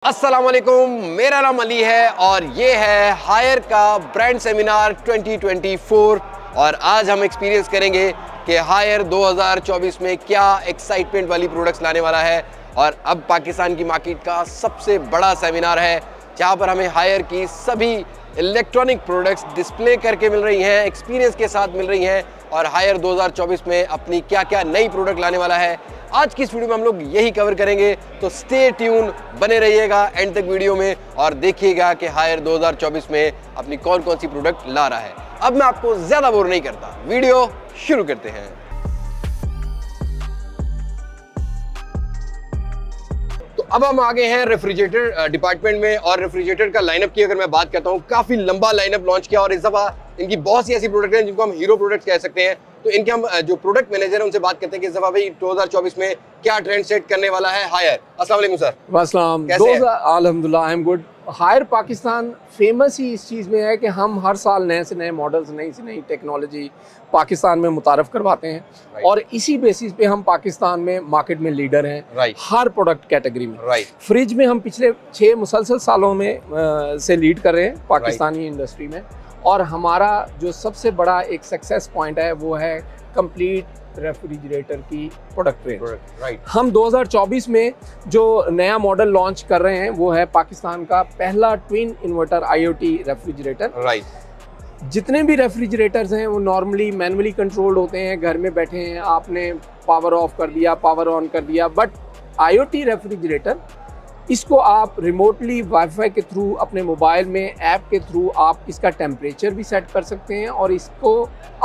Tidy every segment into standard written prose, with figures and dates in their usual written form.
अस्सलाम वालेकुम, मेरा नाम अली है और ये है हायर का ब्रांड सेमिनार 2024 और आज हम एक्सपीरियंस करेंगे कि हायर 2024 में क्या एक्साइटमेंट वाली प्रोडक्ट्स लाने वाला है। और अब पाकिस्तान की मार्केट का सबसे बड़ा सेमिनार है जहाँ पर हमें हायर की सभी इलेक्ट्रॉनिक प्रोडक्ट्स डिस्प्ले करके मिल रही हैं, एक्सपीरियंस के साथ मिल रही हैं और हायर 2024 में अपनी क्या क्या नई प्रोडक्ट लाने वाला है। आज की इस वीडियो में हम लोग यही कवर करेंगे, तो स्टे ट्यून, बने रहिएगा एंड तक वीडियो में और देखिएगा कि हायर 2024 में अपनी कौन कौन सी प्रोडक्ट ला रहा है। अब मैं आपको ज़्यादा बोर नहीं करता, वीडियो शुरू करते हैं। तो अब हम आगे हैं रेफ्रिजरेटर डिपार्टमेंट में और रेफ्रिजरेटर का लाइनअप की अगर मैं बात करता हूँ, काफ़ी लंबा लाइनअप लॉन्च किया और इस दफ़ा इनकी बहुत सी ऐसी प्रोडक्ट हैं जिनको हम हीरो प्रोडक्ट्स कह सकते हैं। तो इनके हम जो प्रोडक्ट मैनेजर हैं उनसे बात करते हैं कि इस दफा भाई 2024 में क्या ट्रेंड सेट करने वाला है हायर। अस्सलाम वालेकुम सर। वालेकुम, अल्हम्दुलिल्लाह, I am good. Haier Pakistan famous ही इस चीज़ में है कि हम हर साल नए से नए मॉडल्स, नई से नई टेक्नोलॉजी पाकिस्तान में मुतारफ़ करवाते हैं और इसी बेसिस पे हम पाकिस्तान में मार्केट में लीडर हैं हर प्रोडक्ट कैटेगरी में। फ्रिज में हम पिछले 6 मुसलसल सालों में से लीड कर रहे हैं पाकिस्तानी इंडस्ट्री में और हमारा जो सबसे बड़ा एक सक्सेस पॉइंट है वो है कंप्लीट रेफ्रिजरेटर की प्रोडक्ट रेंज। हम 2024 में जो नया मॉडल लॉन्च कर रहे हैं वो है पाकिस्तान का पहला ट्विन इन्वर्टर आईओटी रेफ्रिजरेटर। जितने भी रेफ्रिजरेटर्स हैं वो नॉर्मली मैनुअली कंट्रोल्ड होते हैं, घर में बैठे हैं, आपने पावर ऑफ कर दिया, पावर ऑन कर दिया, बट आईओटी रेफ्रिजरेटर इसको आप रिमोटली वाईफाई के थ्रू अपने मोबाइल में ऐप के थ्रू आप इसका टेम्परेचर भी सेट कर सकते हैं और इसको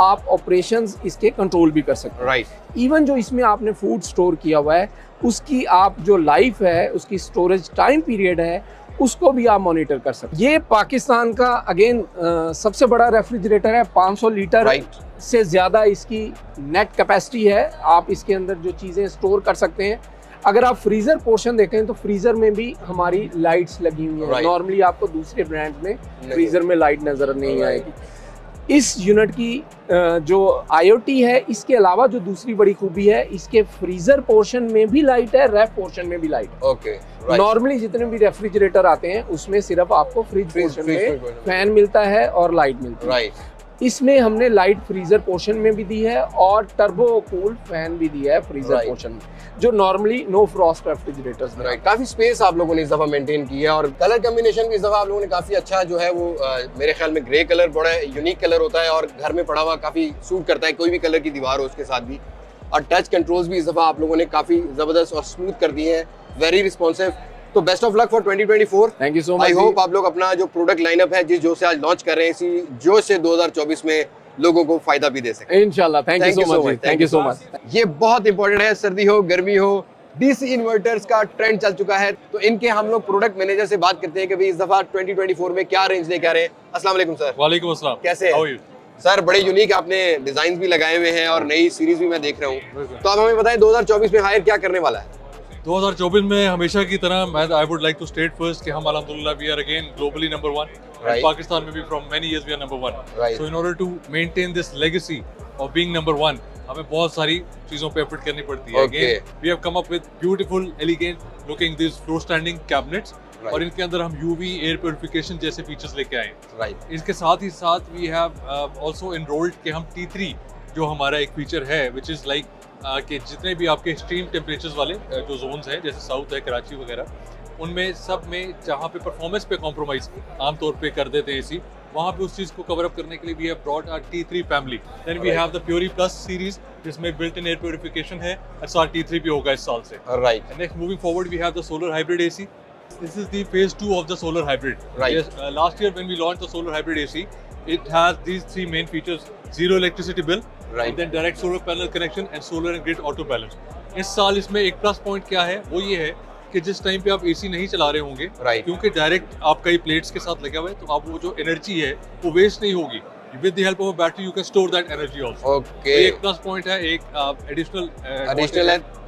आप ऑपरेशंस इसके कंट्रोल भी कर सकते हैं। इवन जो इसमें आपने फूड स्टोर किया हुआ है उसकी आप जो लाइफ है, उसकी स्टोरेज टाइम पीरियड है, उसको भी आप मॉनिटर कर सकते हैं। ये पाकिस्तान का अगेन सबसे बड़ा रेफ्रिजरेटर है, 500 लीटर से ज़्यादा इसकी नेट कैपेसिटी है। आप इसके अंदर जो चीज़ें स्टोर कर सकते हैं। अगर आप फ्रीजर पोर्शन देखें तो फ्रीजर में भी हमारी लाइट्स लगी हुई हैं। नॉर्मली आपको दूसरे ब्रांड में फ्रीजर में लाइट नजर नहीं आएगी। इस यूनिट की जो आईओटी है, इसके अलावा जो दूसरी बड़ी खूबी है, इसके फ्रीजर पोर्शन में भी लाइट है, रेफ पोर्शन में भी लाइट है। नॉर्मली जितने भी रेफ्रिजरेटर आते हैं उसमें सिर्फ आपको फ्रिज पोर्शन में फैन मिलता है और लाइट मिलती है। इसमें हमने लाइट फ्रीजर पोर्शन में भी दी है और टर्बो कूल फैन भी दिया है फ्रीजर पोर्शन में, जो नॉर्मली नो फ्रॉस्ट रेफ्रिजरेटर्स में। काफी स्पेस आप लोगों ने इस दफा मेंटेन की है और कलर कॉम्बिनेशन भी इस दफा आप लोगों ने काफी अच्छा जो है वो मेरे ख्याल में ग्रे कलर बड़ा यूनिक कलर होता है और घर में पड़ा हुआ काफी सूट करता है, कोई भी कलर की दीवार हो उसके साथ भी। और टच कंट्रोल्स भी इस दफा आप लोगों ने काफी जबरदस्त और स्मूथ कर दिए हैं, वेरी रिस्पॉन्सिव। तो best of luck for 2024। Thank you so much. I hope आप लोग अपना जो प्रोडक्ट लाइनअप है जिस जोश से आज लॉन्च कर रहे हैं, इसी जोश से 2024 में लोगों को फायदा भी दे सकें इंशाल्लाह। Thank you so much. Thank you so much. ये बहुत इंपॉर्टेंट है, सर्दी हो गर्मी हो, डीसी इन्वर्टर्स का ट्रेंड चल चुका है। तो इनके हम लोग प्रोडक्ट मैनेजर से बात करते हैं कि भाई इस दफा 2024 में क्या रेंज लेके आ रहे हैं। अस्सलाम वालेकुम सर। वालेकुम अस्सलाम। कैसे हैं सर? बड़े यूनिक आपने डिजाइन भी लगाए हुए हैं और नई सीरीज भी मैं देख रहा हूँ, तो आप हमें बताएं 2024 में हायर क्या करने वाला है? 2024 में हमेशा की तरह मैं I would like to state first कि हम अल्हम्दुलिल्लाह we are again globally number 1 and Pakistan में भी from many years we are number 1। So in order to maintain this legacy of being number 1 हमें बहुत सारी चीजों पे एफर्ट करनी पड़ती है। Again we have come up with beautiful elegant looking this floor standing cabinets और इनके अंदर हम यूवी एयर प्यूरिफिकेशन जैसे फीचर्स लेके आए हैं। इसके साथ ही साथ वी हैव आल्सो एनरोल्ड कि हम T3 जो हमारा एक फीचर है व्हिच इज लाइक कि जितने भी आपके एक्सट्रीम टेम्परेचर्स वाले जो जोन्स हैं जैसे साउथ है, कराची वगैरह, उनमें सब में जहाँ पे परफॉर्मेंस पे कॉम्प्रोमाइज़ आमतौर पे कर देते हैं एसी, वहाँ पे उस चीज़ को कवर अप करने के लिए we have brought our T3 family. Then we have the pure plus series जिसमें बिल्ट इन एयर प्यूरिफिकेशन है, SR T3 भी होगा इस साल से। And next moving forward we have the solar hybrid AC. This is the phase 2 of the solar hybrid. Yes, last year when we launched the solar hybrid AC, it has these 3 main features: zero electricity bill, and then direct solar panel connection and solar and grid auto balance. इस साल इसमें एक plus point क्या है वो ये है कि जिस टाइम पे आप एसी नहीं चला रहे होंगे, क्योंकि डायरेक्ट आपका ये प्लेट्स के साथ लगा हुआ है, तो आप वो जो एनर्जी है वो वेस्ट नहीं होगी। With the help of a battery, you can store that energy also. Okay. तो एक प्लस पॉइंट है, एक एडिशनल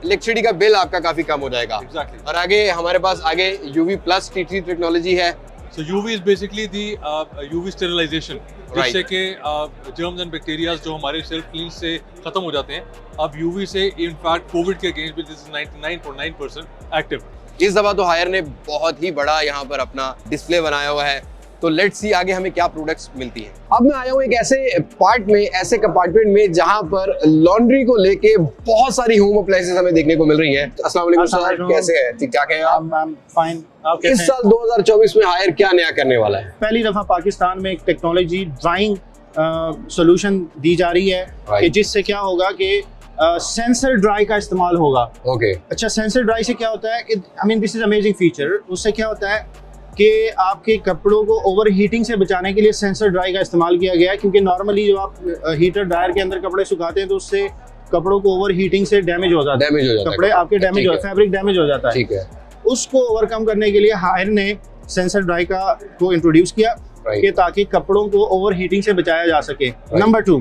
इलेक्ट्रिसिटी का बिल आपका काफी कम हो जाएगा। Exactly. और आगे हमारे पास आगे UV प्लस T3 टेक्नोलॉजी है। So UV is basically the UV sterilization, जिससे कि germs and bacteria जो हमारे सेल्फ क्लीन से खत्म हो जाते हैं। अब UV से इनफैक्ट कोविड के अगेंस्ट भी दिस इज 99.9% एक्टिव। इस दफा तो हायर ने बहुत ही बड़ा यहाँ पर अपना डिस्प्ले बनाया हुआ है, तो लेट्स सी आगे हमें क्या प्रोडक्ट्स मिलती हैं। अब मैं आया हूँ एक ऐसे पार्ट में, ऐसे कंपार्टमेंट में जहाँ पर लॉन्ड्री को लेके बहुत सारी होम अप्लायंसेस हमें देखने को मिल रही हैं। अस्सलाम वालेकुम सर, कैसे हैं? ठीक ठाक है आप? फाइन। इस साल 2024 में हायर क्या नया करने वाला है? पहली दफा पाकिस्तान में एक टेक्नोलॉजी ड्राइंग सॉल्यूशन दी जा रही है कि जिससे क्या होगा कि सेंसर ड्राई का इस्तेमाल होगा। ओके। अच्छा, सेंसर ड्राई से क्या होता है कि I mean this is amazing feature. उससे क्या होता है कि आपके कपड़ों को ओवर हीटिंग से बचाने के लिए सेंसर ड्राई का इस्तेमाल किया गया है, क्योंकि नॉर्मली जो आप हीटर ड्रायर के अंदर कपड़े सुखाते हैं तो उससे कपड़ों को ओवर हीटिंग से डैमेज हो जाता है, कपड़े आपके डैमेज हो, फैब्रिक डैमेज हो जाता है। ठीक है। उसको ओवरकम करने के लिए हायर ने सेंसर ड्राई को इंट्रोड्यूस किया कि ताकि कपड़ों को ओवर हीटिंग से बचाया जा सके। नंबर 2,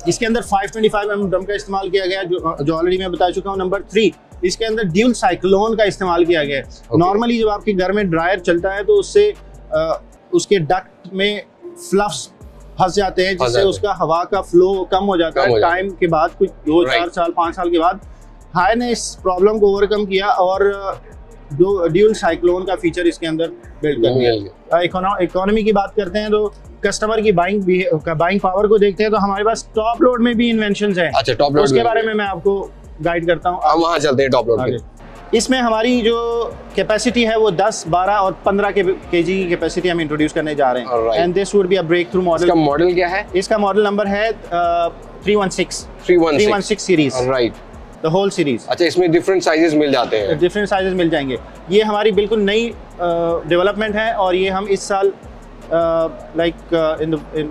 इसके अंदर 525 mm ड्रम का इस्तेमाल किया गया जो ऑलरेडी मैं बता चुका हूँ। नंबर 3, इसके अंदर ड्यूल साइक्लोन का इस्तेमाल किया गया है। नॉर्मली जब आपके घर में ड्रायर चलता है तो उससे उसके डक्ट में फ्लफ्स फंस जाते हैं, जिससे उसका हवा का फ्लो कम हो जाता है टाइम के बाद, कुछ 2-4 साल 5 साल के बाद। हायर ने इस प्रॉब्लम को ओवरकम किया और जो ड्यूल साइक्लोन का फीचर इसके अंदर बिल्ड कर दिया। इकोनॉमी की बात करते हैं तो कस्टमर की बाइंग पावर को देखते हैं तो हमारे पास टॉप लोड में भी इन्वेंशंस हैं। अच्छा, टॉप लोड उसके बारे में मैं आपको गाइड करता हूँ। हम वहाँ चलते हैं टॉप लोड पे। इसमें हमारी जो कैपेसिटी है वो 10, 12 और 15 केजी की कैपेसिटी हम इंट्रोड्यूस करने जा रहे हैं। And this would be a breakthrough model. इसका मॉडल क्या है? इसका मॉडल नंबर है 316 series. Right, the whole series. अच्छा, इसमें डिफरेंट साइजेस मिल जाते हैं? डिफरेंट साइजेस मिल जाएंगे। ये हमारी बिल्कुल नई डेवलपमेंट है और ये हम इस साल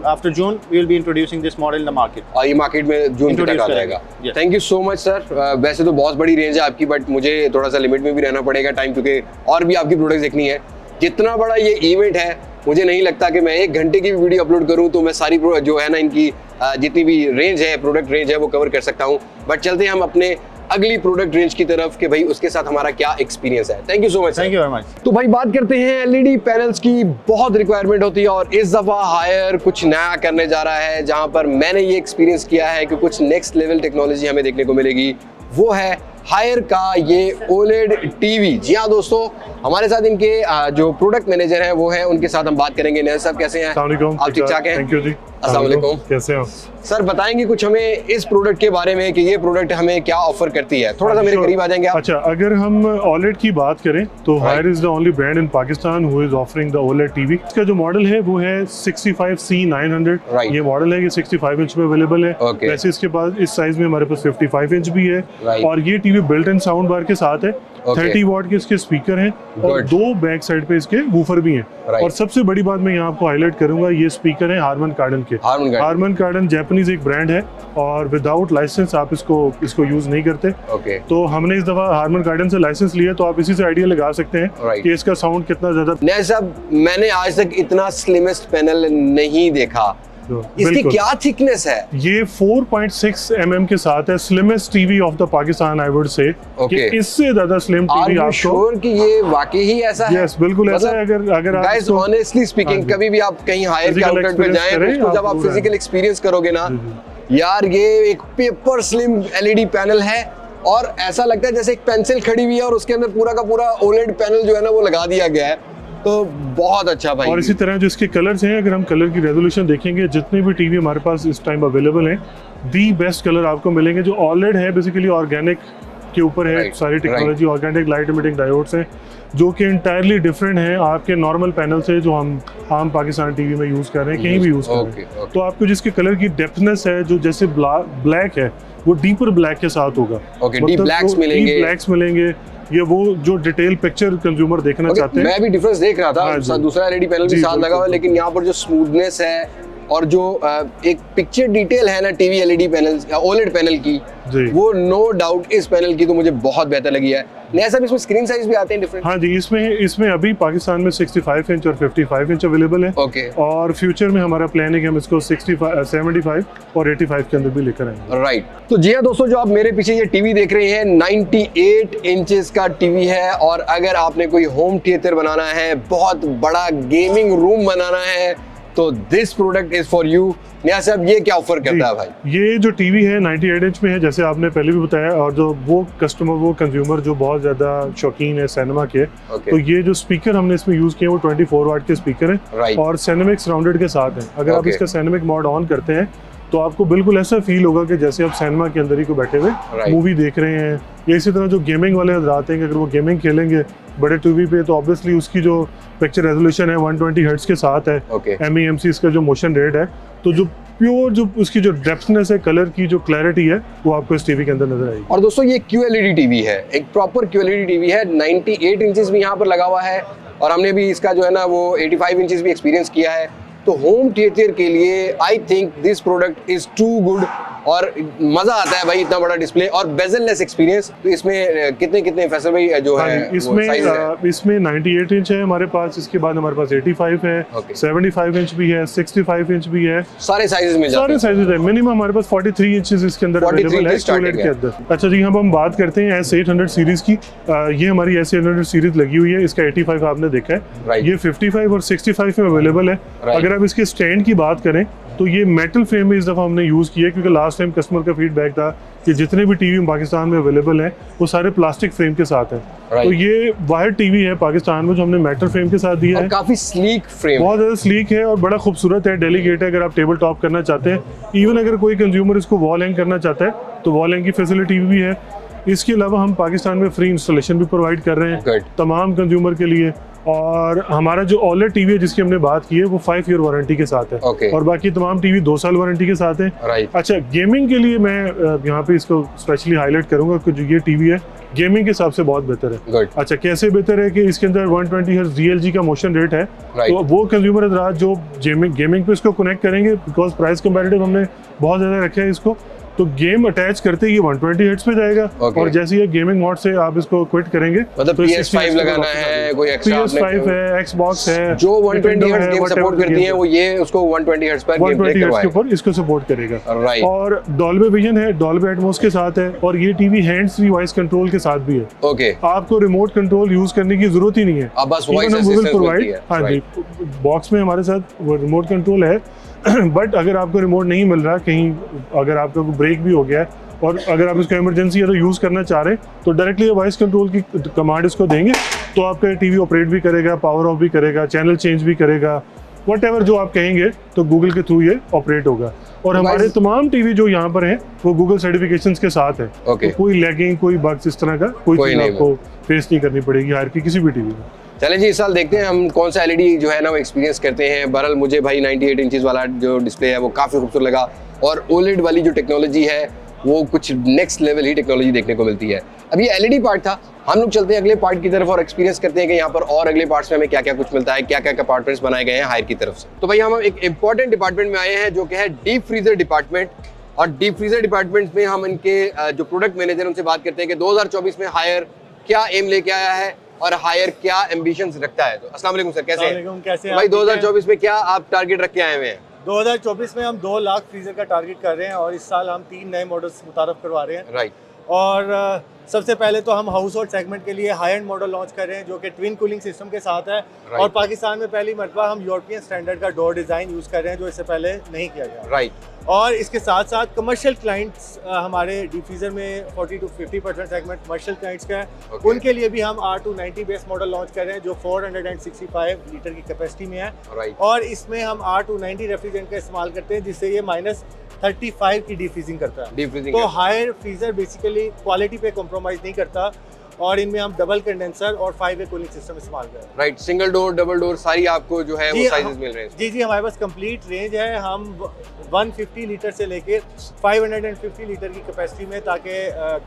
after June we will be introducing this model in the market। और ये मार्केट में जून तक आ जाएगा। Thank you so much sir. वैसे तो बहुत बड़ी रेंज है आपकी, बट मुझे थोड़ा सा लिमिट में भी रहना पड़ेगा टाइम, क्योंकि और भी आपकी प्रोडक्ट्स देखनी है। जितना बड़ा ये इवेंट है, मुझे नहीं लगता कि मैं 1 घंटे की भी वीडियो अपलोड करूं तो मैं सारी जो है ना इनकी जितनी भी रेंज है, प्रोडक्ट रेंज है, वो कवर कर सकता हूँ। बट चलते हैं हम अपने अगली प्रोडक्ट रेंज की तरफ कि भाई उसके साथ हमारा क्या एक्सपीरियंस है। Thank you so much. Thank you very much. तो भाई बात करते हैं एलईडी पैनल्स की। बहुत रिक्वायरमेंट होती है और इस दफा हायर कुछ नया करने जा रहा है, जहां पर मैंने ये एक्सपीरियंस किया है कि कुछ नेक्स्ट लेवल टेक्नोलॉजी हमें देखने को मिलेगी। वो है हायर का ये ओलेड टीवी। जी हाँ दोस्तों, हमारे साथ इनके जो प्रोडक्ट मैनेजर हैं वो हैं, उनके साथ हम बात करेंगे। नया साहब कैसे हैं? आप ठीक ठाक हैं? थैंक यू जी। अस्सलाम वालेकुम। कैसे हो सर? बताएंगे कुछ हमें इस प्रोडक्ट के बारे में कि ये प्रोडक्ट हमें क्या ऑफर करती है? थोड़ा सा मेरे करीब आ जाएंगे आप? अच्छा, अगर हम OLED की बात करें तो Haier is the only brand in Pakistan who is offering the OLED TV. इसका जो मॉडल है वो है 65C900। ये मॉडल है, ये 65 इंच में अवेलेबल है। वैसे इसके पास इस साइज में हमारे पास 55 इंच भी है और ये TV built in sound bar के साथ है। 30 वॉट के इसके स्पीकर हैं और 2 बैक साइड पे इसके वूफर भी हैं। और सबसे बड़ी बात मैं यहाँ आपको हाईलाइट करूंगा, ये स्पीकर है हारमन कार्डन के। हारमन कार्डन जापानीज एक ब्रांड है और विदाउट लाइसेंस आप इसको यूज नहीं करते। तो हमने इस दफा हारमन कार्डन से लाइसेंस लिया, तो आप इसी से आइडिया लगा सकते हैं कि इसका साउंड कितना ज्यादा। नहीं साहब, मैंने आज तक इतना स्लिमेस्ट पैनल नहीं देखा। इसकी क्या थिकनेस है? ये 4.6 mm के साथ है। Slimmest TV off the Pakistan I would say. इससे ज्यादा स्लिम टीवी आपको श्योर कि ये वाकई ही ऐसा है? यस, बिल्कुल ऐसा है। अगर आप गाइस ऑनेस्टली स्पीकिंग, कभी भी आप कहीं हायर के आउटलेट पे जाएं तो जब आप फिजिकल एक्सपीरियंस करोगे ना यार, ये एक पेपर स्लिम एलईडी पैनल है और ऐसा लगता है जैसे एक पेंसिल खड़ी हुई है और उसके अंदर पूरा का पूरा ओलेड पैनल जो है ना वो लगा दिया गया है। तो बहुत अच्छा भाई। और इसी तरह जो इसके कलर्स हैं, अगर हम कलर की रेजोल्यूशन देखेंगे, जितने भी टीवी हमारे पास इस टाइम अवेलेबल हैं, दी बेस्ट कलर आपको मिलेंगे। जो OLED है बेसिकली ऑर्गेनिक के ऊपर है सारी technology. Organic light emitting diodes हैं जो कि इंटायरली डिफरेंट है आपके नॉर्मल पैनल से जो हम आम पाकिस्तान टीवी में यूज कर रहे हैं, कहीं भी यूज कर रहे हैं। तो आपको जिसके कलर की डेप्थनेस है, जो जैसे ब्लैक है वो डीपर ब्लैक के साथ होगा। डीप ब्लैक्स मिलेंगे। ये वो जो डिटेल पिक्चर कंज्यूमर देखना चाहते हैं। मैं भी डिफरेंस देख रहा था। दूसरा एलईडी पैनल भी साथ लगा हुआ है, लेकिन यहाँ पर जो स्मूथनेस है और जो एक पिक्चर डिटेल है ना TV LED panel OLED panel की, वो नो डाउट इस पैनल की तो मुझे बहुत बेहतर लगी है। नया सब इसमें स्क्रीन साइज भी आते हैं डिफरेंट? हाँ जी, इसमें अभी पाकिस्तान में 65 इंच और 55 इंच अवेलेबल है। और फ्यूचर में हमारा प्लान है कि हम इसको 65, 75 और 85 के अंदर भी लेकर आएंगे। राइट। तो जी हाँ दोस्तों, जो आप मेरे पीछे ये टीवी देख रहे हैं 98 इंचेस का टीवी है। और अगर आपने कोई होम थिएटर बनाना है, बहुत बड़ा गेमिंग रूम बनाना है, तो this product is for you. Niaz साहब, ये क्या ऑफर करता है भाई? ये जो टीवी है 98 इंच में है, जैसे आपने पहले भी बताया, और जो वो कस्टमर, वो कंज्यूमर जो बहुत ज़्यादा शौकीन है सिनेमा के, तो ये जो स्पीकर हमने इसमें यूज़ किए वो 24 वाट के स्पीकर हैं और सिनेमिक सराउंडेड के साथ हैं। अगर आप इसका सिनेमिक मोड ऑन करते हैं तो आपको बिल्कुल ऐसा फील होगा कि जैसे आप सिनेमा के अंदर ही को बैठे हुए मूवी देख रहे हैं। या इसी तरह जो गेमिंग वाले हजरात हैं, अगर वो गेमिंग खेलेंगे बड़े टीवी पे, तो ऑब्वियसली उसकी जो पिक्चर रेजोल्यूशन है 120 हर्ट्ज के साथ है। MEMC इसका जो मोशन रेट है, तो जो प्योर जो उसकी जो डेप्थनेस है, कलर की जो क्लैरिटी है, वो आपको इस टीवी के अंदर नजर आएगी। और दोस्तों, ये QLED टीवी है, एक प्रॉपर QLED टीवी है। 98 इंचेस भी यहाँ पर लगा हुआ है और हमने भी इसका जो है ना वो 85 इंचेस भी एक्सपीरियंस किया है। तो होम थिएटर के लिए I think this product is too good और मजा आता है भाई, इतना बड़ा डिस्प्ले और बेजललेस एक्सपीरियंस। तो इसमें कितने फैसल भाई जो है इसमें 98 इंच है हमारे पास, इसके बाद हमारे पास 85 है, 75 इंच भी है, 65 इंच भी है, सारे साइजेस में जाते हैं। सारे साइजेस है। मिनिमम हमारे पास 43 इंचेस इसके अंदर अवेलेबल है QLED के अंदर। अच्छा जी, हम बात करते हैं S800 सीरीज की। ये हमारी S800 सीरीज लगी हुई है, इसका 85 आपने देखा है, ये 55 और 65 में अवेलेबल है। अगर आप इसके स्टैंड की बात करें तो ये मेटल फ्रेम में इस दफ़ा हमने यूज़ किया, क्योंकि लास्ट टाइम कस्टमर का फीडबैक था कि जितने भी टीवी पाकिस्तान में अवेलेबल हैं वो सारे प्लास्टिक फ्रेम के साथ हैं। तो ये वाहिद टीवी है पाकिस्तान में जो हमने मेटल फ्रेम के साथ दिया है। काफ़ी स्लीक फ्रेम, बहुत ज़्यादा स्लीक है और बड़ा खूबसूरत है, डेलीकेट है। अगर आप टेबल टॉप करना चाहते हैं, इवन अगर कोई कंज्यूमर इसको वॉल हैंग करना चाहता है तो वॉल हैंग की फैसिलिटी भी है। इसके अलावा हम पाकिस्तान में फ्री इंस्टॉलेशन भी प्रोवाइड कर रहे हैं तमाम कंज्यूमर के लिए। और हमारा जो OLED टीवी है जिसकी हमने बात की है वो 5 ईयर वारंटी के साथ है और बाकी तमाम टीवी 2 साल वारंटी के साथ है। अच्छा, गेमिंग के लिए मैं यहाँ पे इसको स्पेशली हाईलाइट करूंगा कि जो ये टीवी है गेमिंग के हिसाब से बहुत बेहतर है। अच्छा, कैसे बेहतर है कि इसके अंदर 120 हर्ट्ज DLG का मोशन रेट है। तो वो कंज्यूमर हजरात जो गेमिंग पे इसको कनेक्ट करेंगे, बिकॉज प्राइस कंपैरेटिव हमने बहुत ज़्यादा रखा है इसको, तो गेम अटैच करते ही 120 हर्ट्ज पे जाएगा और जैसे ही गेमिंग मोड से आप इसको क्विट करेंगे, मतलब तो PS5 लगाना है, कोई एक्स्ट्रा PS5 है, Xbox है, जो 120 हर्ट्ज गेम सपोर्ट करती है, वो ये उसको 120 हर्ट्ज पर गेम प्ले करवाएगा, 120 हर्ट्ज के ऊपर इसको सपोर्ट करेगा। और डॉल्बी विजन है, डॉल्बी एटमॉस के साथ है और ये TV hands free voice control के साथ भी है। आपको रिमोट कंट्रोल यूज करने की जरूरत ही नहीं है, बस वॉइस असिस्टेंस मिलती है। हाँ जी, बॉक्स में हमारे साथ वो रिमोट कंट्रोल है। बट अगर आपको रिमोट नहीं मिल रहा, कहीं अगर आपका ब्रेक भी हो गया है और अगर आप इसको इमरजेंसी या तो यूज़ करना चाह रहे हैं तो डायरेक्टली वॉइस कंट्रोल की कमांड इसको देंगे तो आपका टीवी ऑपरेट भी करेगा, पावर ऑफ भी करेगा, चैनल चेंज भी करेगा, व्हाटएवर जो आप कहेंगे तो गूगल के थ्रू ये ऑपरेट होगा। और हमारे तमाम टीवी जो यहाँ पर हैं वो गूगल सर्टिफिकेशंस के साथ है। तो कोई लैगिंग, कोई बग्स इस तरह का कोई चीज़ आपको फेस नहीं करनी पड़ेगी हायर की किसी भी टीवी में। चले जी, इस साल देखते हैं हम कौन सा LED जो है ना वो एक्सपीरियंस करते हैं। बहरहाल मुझे भाई 98 इंचेस वाला जो डिस्प्ले है वो काफ़ी खूबसूरत लगा और OLED वाली जो टेक्नोलॉजी है वो कुछ नेक्स्ट लेवल ही टेक्नोलॉजी देखने को मिलती है। अब ये LED पार्ट था, हम लोग चलते हैं अगले पार्ट की तरफ और एक्सपीरियंस करते हैं कि यहाँ पर और अगले पार्ट्स में हमें क्या क्या कुछ मिलता है, क्या क्या कंपार्टमेंट्स बनाए गए हैं हायर की तरफ से। तो भाई हम एक इंपॉर्टेंट डिपार्टमेंट में आए हैं जो कि है डीप फ्रीजर डिपार्टमेंट। और डीप फ्रीजर डिपार्टमेंट में हम इनके जो प्रोडक्ट मैनेजर उनसे बात करते हैं कि 2024 में हायर क्या एम लेके आया है और हायर क्या एम्बिशंस रखता है। तो अस्सलाम वालेकुम सर, कैसे हैं भाई? 2024 में क्या आप टारगेट रख के आए हुए हैं? 2024 में हम 2 लाख फ्रीजर का टारगेट कर रहे हैं और इस साल हम 3 नए मॉडल्स मुतारफ करवा रहे हैं। राइट। और सबसे पहले तो हम हाउस होल्ड सेगमेंट के लिए हाई एंड मॉडल लॉन्च कर रहे हैं जो कि ट्विन कूलिंग सिस्टम के साथ है। और पाकिस्तान में पहली मरतबा हम यूरोपियन स्टैंडर्ड का डोर डिज़ाइन यूज़ कर रहे हैं जो इससे पहले नहीं किया गया। राइट। और इसके साथ साथ कमर्शियल क्लाइंट्स हमारे डीप फ्रीजर में 40 to 50% सेगमेंट कमर्शियल क्लाइंट्स का है। उनके लिए भी हम R290 बेस मॉडल लॉन्च कर रहे हैं जो 465 लीटर की कैपेसिटी में है। और इसमें हम R290 रेफ्रिजरेंट का इस्तेमाल करते हैं जिससे ये -35 की डीफ्रीजिंग करता है। तो हायर फ्रीजर बेसिकली क्वालिटी पे कॉम्प्रोमाइज़ नहीं करता और इनमें हम डबल कंडेंसर और 5-वे कूलिंग सिस्टम इस्तेमाल कर रहे हैं। Right, single door, double door सारी आपको जो है वो साइजेस मिल रहे हैं। जी, हमारे पास कंप्लीट रेंज है। हम 150 लीटर से लेके 550 लीटर की कैपेसिटी में, ताकि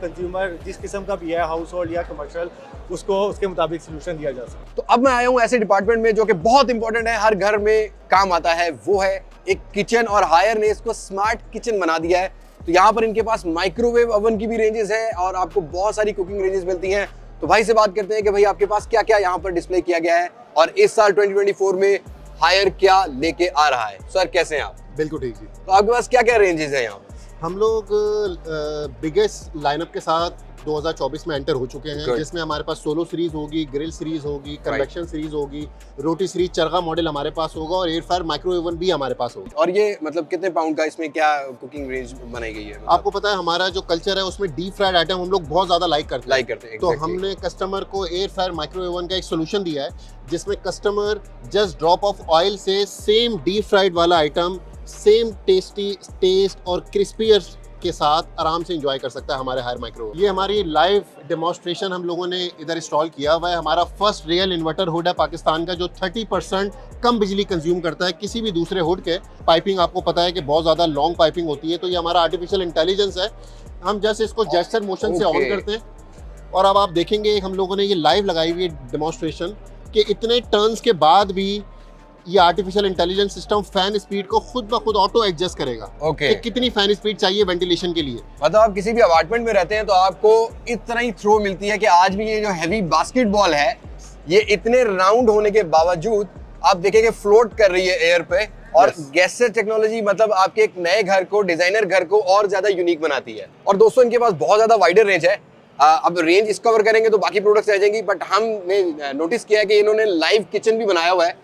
कंज्यूमर जिस किस्म का भी है हाउस होल्ड या कमर्शियल उसको उसके मुताबिक सोल्यूशन दिया जा सके। तो अब मैं आया हूँ ऐसे डिपार्टमेंट में जो कि बहुत इंपॉर्टेंट है, हर घर में काम आता है, वो है एक किचन। और हायर ने इसको स्मार्ट किचन बना दिया है। तो यहाँ पर इनके पास माइक्रोवेव ओवन की भी रेंजेस है और आपको बहुत सारी कुकिंग रेंजेस मिलती हैं। तो भाई से बात करते हैं कि भाई आपके पास क्या क्या यहाँ पर डिस्प्ले किया गया है और इस साल 2024 में हायर क्या लेके आ रहा है। सर कैसे हैं आप? बिल्कुल ठीक जी। तो आपके पास क्या क्या रेंजेस हैं यहाँ? हम लोग बिगेस्ट लाइनअप के साथ 2024 में एंटर हो चुके हैं, जिसमें हमारे पास सोलो सीरीज होगी, ग्रिल सीरीज होगी, कन्वेक्शन सीरीज होगी, रोटी सीरीज, चरगा मॉडल हमारे पास होगा और एयर फायर माइक्रो ओवन भी हमारे पास होगा। और ये मतलब कितने पाउंड का इसमें क्या कुकिंग रेंज बनाई गई है? मतलब? आपको पता है हमारा जो कल्चर है उसमें डीप फ्राइड आइटम हम लोग बहुत ज्यादा लाइक करते हैं। तो हमने कस्टमर को एयर फायर माइक्रो ओवन का एक सोल्यूशन दिया है जिसमें customer just drop of oil से सेम डीप फ्राइड वाला आइटम सेम टेस्ट और क्रिस्पियर के साथ आराम से एंजॉय कर सकता है हमारे हायर माइक्रो। ये हमारी लाइव डेमोन्स्ट्रेशन हम लोगों ने इधर इंस्टॉल किया हुआ है। हमारा फर्स्ट रियल इन्वर्टर हुड है पाकिस्तान का जो 30% कम बिजली कंज्यूम करता है किसी भी दूसरे हुड के। पाइपिंग आपको पता है कि बहुत ज़्यादा लॉन्ग पाइपिंग होती है, तो ये हमारा आर्टिफिशियल इंटेलिजेंस है। हम जस्ट इसको जेस्चर मोशन से ऑन करते हैं और अब आप देखेंगे हम लोगों ने ये लाइव लगाई हुई है डेमोन्स्ट्रेशन कि इतने टर्न्स के बाद भी ये artificial intelligence system fan speed को खुद ब खुद ऑटो एडजस्ट करेगा कि कितनी फैन स्पीड चाहिए वेंटिलेशन के लिए। मतलब आप किसी भी अपार्टमेंट में रहते हैं तो आपको इतना ही थ्रो मिलती है कि आज भी ये जो हैवी बास्केटबॉल है ये इतने राउंड होने के बावजूद आप देखेंगे फ्लोट कर रही है एयर पे। और गैसेट टेक्नोलॉजी मतलब आपके एक नए घर को, डिजाइनर घर को और ज्यादा यूनिक बनाती है। और दोस्तों इनके पास बहुत ज्यादा वाइडर रेंज है। अब रेंज इस कवर करेंगे तो बाकी प्रोडक्ट्स रह जाएंगी, बट हमने नोटिस किया कि इन्होंने लाइव किचन भी बनाया हुआ है,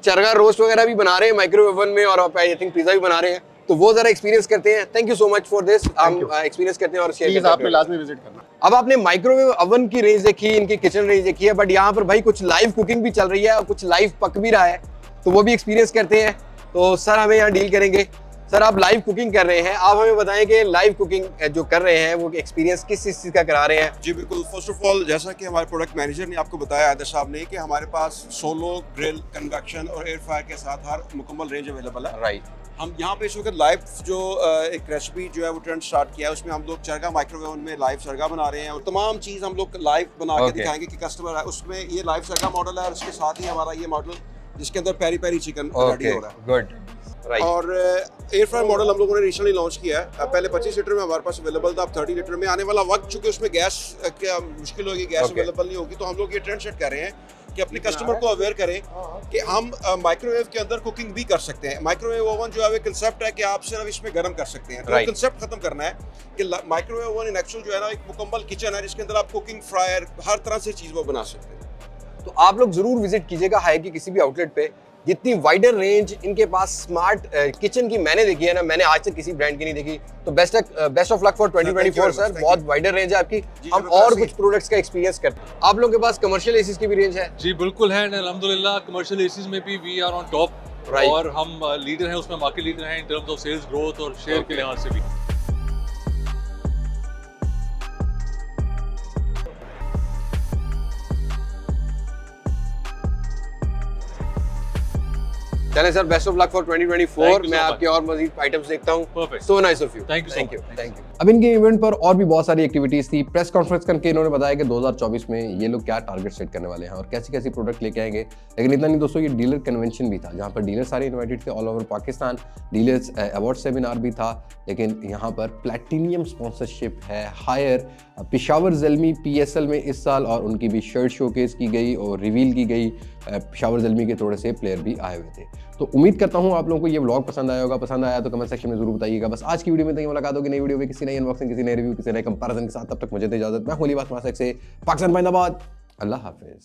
चरगा रोस्ट वगैरह भी बना रहे हैं माइक्रो ओवन में और आई थिंक पिज्जा भी बना रहे हैं, तो वो जरा एक्सपीरियंस करते हैं। Thank you so much for this. हम एक्सपीरियंस करते हैं और शेयर करते हैं। आपने लाजमी विजिट करना। अब आपने माइक्रोवेव ओवन की रेंज देखी, इनकी किचन रेंज देखी है, बट यहाँ पर भाई कुछ लाइव कुकिंग भी चल रही है और कुछ लाइव पक भी रहा है, तो वो भी एक्सपीरियंस करते हैं। तो सर हमें यहाँ डील करेंगे। सर आप लाइव कुकिंग कर रहे हैं, आप हमें बताएं कि लाइव कुकिंग जो कर रहे हैं वो एक्सपीरियंस किस चीज़ का करा रहे हैं? जी बिल्कुल। फर्स्ट ऑफ ऑल जैसा कि हमारे प्रोडक्ट मैनेजर ने आपको बताया आदर साहब ने कि हमारे पास सोलो, ग्रिल, कन्वेक्शन और एयर फायर के साथ हर मुकम्मल रेंज अवेलेबल है। राइट। हम यहाँ पे इस वक्त लाइव जो एक रेसिपी जो है वो ट्रेंड स्टार्ट किया है, उसमें हम लोग चरगा माइक्रोवेव में लाइव चरगा बना रहे हैं और तमाम चीज़ हम लोग लाइव बना के दिखाएंगे कि कस्टमर है। उसमें ये लाइव चरगा मॉडल है और उसके साथ ही हमारा ये मॉडल जिसके अंदर पेरी पेरी चिकन रेडी हो रहा है। गुड। Right. और एयर फ्रायर मॉडल हम लोगों ने रिसेंटली लॉन्च किया है। पहले 25 लीटर में हमारे पास अवेलेबल था, अब 30 लीटर में आने वाला वक्त चूंकि उसमें गैस क्या मुश्किल होगी, गैस अवेलेबल नहीं होगी, तो हम लोग ये ट्रेंड सेट कर रहे हैं कि अपने कस्टमर को अवेयर करें कि हम माइक्रोवेव के अंदर कुकिंग भी कर सकते हैं। माइक्रोवेव ओवन जो है कंसेप्ट है कि आप सिर्फ इसमें गर्म कर सकते हैं, तो कंसेप्ट खत्म करना है कि माइक्रोवेव ओवन इन एक्चुअल जो है ना एक मुकम्मल किचन है जिसके अंदर आप कुकिंग, फ्रायर, हर तरह से चीज़ वो बना सकते हैं। तो आप लोग जरूर विजिट कीजिएगा हायर की किसी भी आउटलेट पे। जितनी वाइडर रेंज इनके पास स्मार्ट किचन की मैंने देखी है ना, मैंने आज तक किसी ब्रांड की नहीं देखी। तो best of luck for 2024 sir. बहुत वाइडर रेंज है आपकी। हम और कुछ प्रोडक्ट्स का एक्सपीरियंस करते हैं। आप लोगों के पास कमर्शियल एसीज की भी रेंज है? जी बिल्कुल है, अल्हम्दुलिल्लाह कमर्शियल एसीज में भी वी आर ऑन टॉप और हम लीडर हैं उसमें, मार्केट लीडर हैं in terms of sales growth और शेयर के लिहाज से भी। चलें sir, best of luck for 2024। मैं आपके और मजीद आइटम्स देखता हूँ। So nice of you. Thank you. अब इनके इवेंट पर और भी बहुत सारी एक्टिविटीज थी। प्रेस कॉन्फ्रेंस करके इन्होंने बताया कि 2024 में ये लोग क्या टारगेट सेट करने वाले हैं और कैसी कैसी प्रोडक्ट लेके आएंगे। लेकिन इतना नहीं दोस्तों, ये डीलर कन्वेंशन भी था जहाँ पर डीलर सारे इन्वाइटेड थे all over Pakistan. Dealers award seminar भी था, लेकिन यहाँ पर प्लैटिनियम स्पॉन्सरशिप है हायर पेशावर ज़ल्मी PSL में इस साल, और उनकी भी शर्ट शोकेस की गई और रिवील की गई। पेशावर ज़ल्मी के थोड़े से प्लेयर भी आए हुए थे। तो उम्मीद करता हूँ आप लोगों को ये व्लॉग पसंद आया होगा। पसंद आया तो कमेंट सेक्शन में जरूर बताइएगा। बस आज की वीडियो में तो मुलाकात होगी नई वीडियो में किसी नई अनबॉक्सिंग, किसी नई रिव्यू, किसी नए कंपैरिजन के साथ। तब तक मुझे दे इजाजत। मैं होली बात से पाकिस्तान जिंदाबाद। अल्लाह हाफिज।